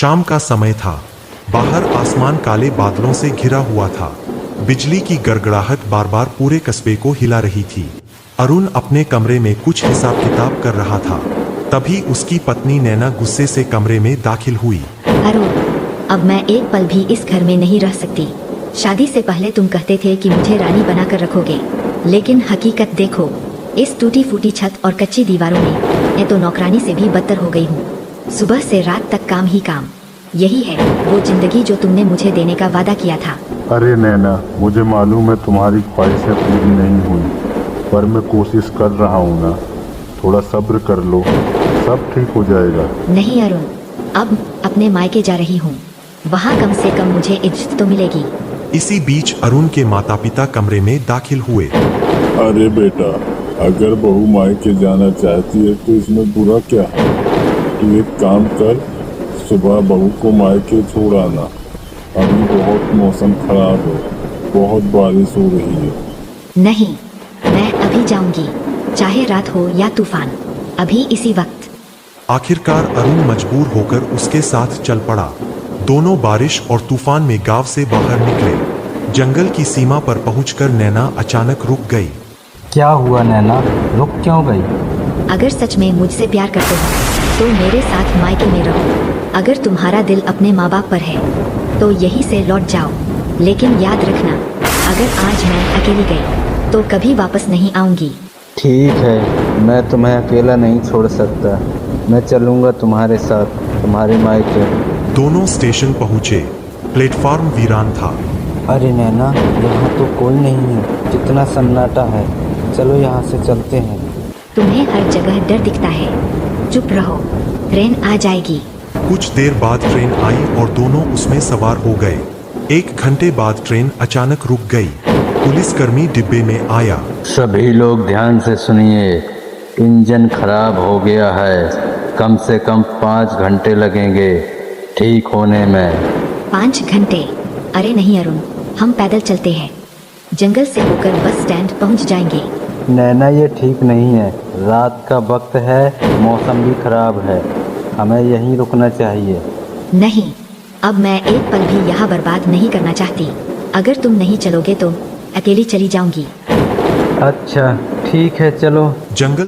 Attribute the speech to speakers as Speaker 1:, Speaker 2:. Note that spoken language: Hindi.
Speaker 1: शाम का समय था। बाहर आसमान काले बादलों से घिरा हुआ था। बिजली की गड़गड़ाहट बार बार पूरे कस्बे को हिला रही थी। अरुण अपने कमरे में कुछ हिसाब किताब कर रहा था। तभी उसकी पत्नी नैना गुस्से से कमरे में दाखिल हुई।
Speaker 2: अरुण, अब मैं एक पल भी इस घर में नहीं रह सकती। शादी से पहले तुम कहते थे कि मुझे रानी बनाकर रखोगे, लेकिन हकीकत देखो, इस टूटी फूटी छत और कच्ची दीवारों में मैं तो नौकरानी से भी बदतर हो गई हूँ। सुबह से रात तक काम ही काम। यही है वो जिंदगी जो तुमने मुझे देने का वादा किया था।
Speaker 3: अरे नैना, मुझे मालूम है तुम्हारी ख्वाहिशें पूरी नहीं हुई, पर मैं कोशिश कर रहा हूँ ना। थोड़ा सब्र कर लो, सब ठीक हो जाएगा।
Speaker 2: नहीं अरुण, अब अपने मायके जा रही हूँ। वहाँ कम से कम मुझे इज्जत तो मिलेगी।
Speaker 1: इसी बीच अरुण के माता पिता कमरे में दाखिल हुए।
Speaker 4: अरे बेटा, अगर बहू मायके जाना चाहती है तो इसमें बुरा क्या है। तू एक काम कर, सुबह बहू को मायके छोड़ आना। अभी बहुत मौसम खराब है, बहुत बारिश हो रही है।
Speaker 2: नहीं, मैं अभी जाऊंगी, चाहे रात हो या तूफान, अभी इसी वक्त।
Speaker 1: आखिरकार अरुण मजबूर होकर उसके साथ चल पड़ा। दोनों बारिश और तूफान में गांव से बाहर निकले। जंगल की सीमा पर पहुंचकर नैना अचानक रुक गई।
Speaker 5: क्या हुआ नैना, रुक क्यों गई?
Speaker 2: अगर सच में मुझसे प्यार करते हो तो मेरे साथ मायके में रहो। अगर तुम्हारा दिल अपने माँ बाप पर है तो यहीं से लौट जाओ। लेकिन याद रखना, अगर आज मैं अकेली गई तो कभी वापस नहीं आऊंगी।
Speaker 5: ठीक है, मैं तुम्हें अकेला नहीं छोड़ सकता। मैं चलूँगा तुम्हारे साथ, तुम्हारे मायके।
Speaker 1: दोनों स्टेशन पहुंचे। प्लेटफॉर्म वीरान था।
Speaker 5: अरे नैना, यहाँ तो कोई नहीं है, कितना सन्नाटा है। चलो यहाँ से चलते हैं।
Speaker 2: तुम्हें हर जगह डर दिखता है, चुप रहो, ट्रेन आ जाएगी।
Speaker 1: कुछ देर बाद ट्रेन आई और दोनों उसमें सवार हो गए। 1 घंटे बाद ट्रेन अचानक रुक गई। पुलिसकर्मी डिब्बे में आया।
Speaker 6: सभी लोग ध्यान से सुनिए, इंजन खराब हो गया है। कम से कम 5 घंटे लगेंगे ठीक होने में।
Speaker 2: 5 घंटे? अरे नहीं अरुण, हम पैदल चलते हैं। जंगल से होकर बस स्टैंड पहुंच जाएंगे।
Speaker 5: नैना, ये ठीक नहीं है। रात का वक्त है, मौसम भी खराब है। हमें यहीं रुकना चाहिए।
Speaker 2: नहीं, अब मैं एक पल भी यहाँ बर्बाद नहीं करना चाहती। अगर तुम नहीं चलोगे तो अकेली चली जाऊंगी।
Speaker 5: अच्छा ठीक है, चलो।
Speaker 1: जंगल